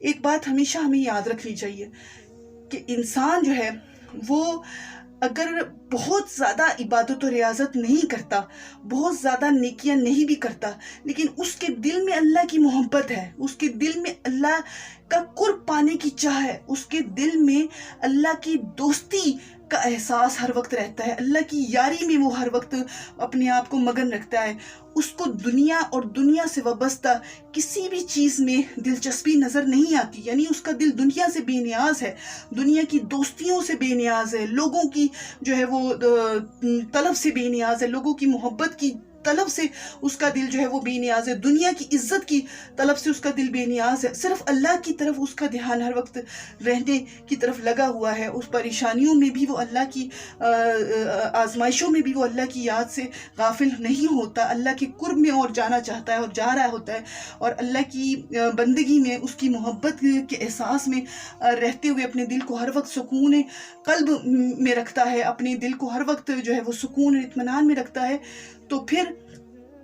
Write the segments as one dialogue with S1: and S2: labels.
S1: ایک بات ہمیشہ ہمیں یاد رکھنی چاہیے کہ انسان جو ہے وہ اگر بہت زیادہ عبادت و ریاضت نہیں کرتا، بہت زیادہ نیکیاں نہیں بھی کرتا، لیکن اس کے دل میں اللہ کی محبت ہے، اس کے دل میں اللہ کا قرب پانے کی چاہ ہے، اس کے دل میں اللہ کی دوستی کا احساس ہر وقت رہتا ہے، اللہ کی یاری میں وہ ہر وقت اپنے آپ کو مگن رکھتا ہے، اس کو دنیا اور دنیا سے وابستہ کسی بھی چیز میں دلچسپی نظر نہیں آتی، یعنی اس کا دل دنیا سے بے نیاز ہے، دنیا کی دوستیوں سے بے نیاز ہے، لوگوں کی جو ہے وہ طلب سے بے نیاز ہے، لوگوں کی محبت کی طلب سے اس کا دل جو ہے وہ بے نیاز ہے، دنیا کی عزت کی طلب سے اس کا دل بے نیاز ہے، صرف اللہ کی طرف اس کا دھیان ہر وقت رہنے کی طرف لگا ہوا ہے، اس پریشانیوں میں بھی وہ اللہ کی آزمائشوں میں بھی وہ اللہ کی یاد سے غافل نہیں ہوتا، اللہ کے قرب میں اور جانا چاہتا ہے اور جا رہا ہوتا ہے، اور اللہ کی بندگی میں اس کی محبت کے احساس میں رہتے ہوئے اپنے دل کو ہر وقت سکون قلب میں رکھتا ہے، اپنے دل کو ہر وقت جو ہے وہ سکون اطمینان میں رکھتا ہے، تو پھر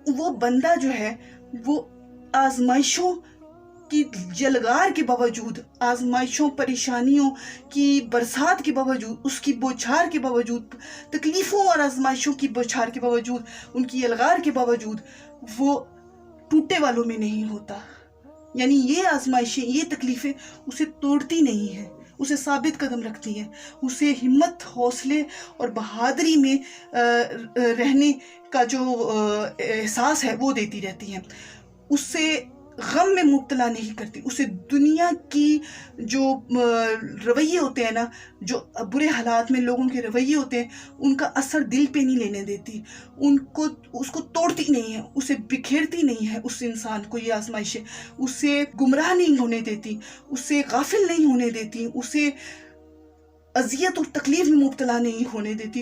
S1: وہ بندہ جو ہے وہ آزمائشوں کی جلگار کے باوجود، آزمائشوں پریشانیوں کی برسات کے باوجود، اس کی بوچھار کے باوجود، تکلیفوں اور آزمائشوں کی بوچھار کے باوجود، ان کی یلغار کے باوجود وہ ٹوٹے والوں میں نہیں ہوتا، یعنی یہ آزمائشیں، یہ تکلیفیں اسے توڑتی نہیں ہیں، اسے ثابت قدم رکھتی ہیں، اسے ہمت، حوصلے اور بہادری میں رہنے کا جو احساس ہے وہ دیتی رہتی ہیں، اس سے غم میں مبتلا نہیں کرتی، اسے دنیا کی جو رویے ہوتے ہیں نا، جو برے حالات میں لوگوں کے رویے ہوتے ہیں، ان کا اثر دل پہ نہیں لینے دیتی، اس کو توڑتی نہیں ہے، اسے بکھیرتی نہیں ہے، اس انسان کو یہ آزمائشیں اسے گمراہ نہیں ہونے دیتی، اسے غافل نہیں ہونے دیتی، اسے اذیت اور تکلیف میں مبتلا نہیں ہونے دیتی۔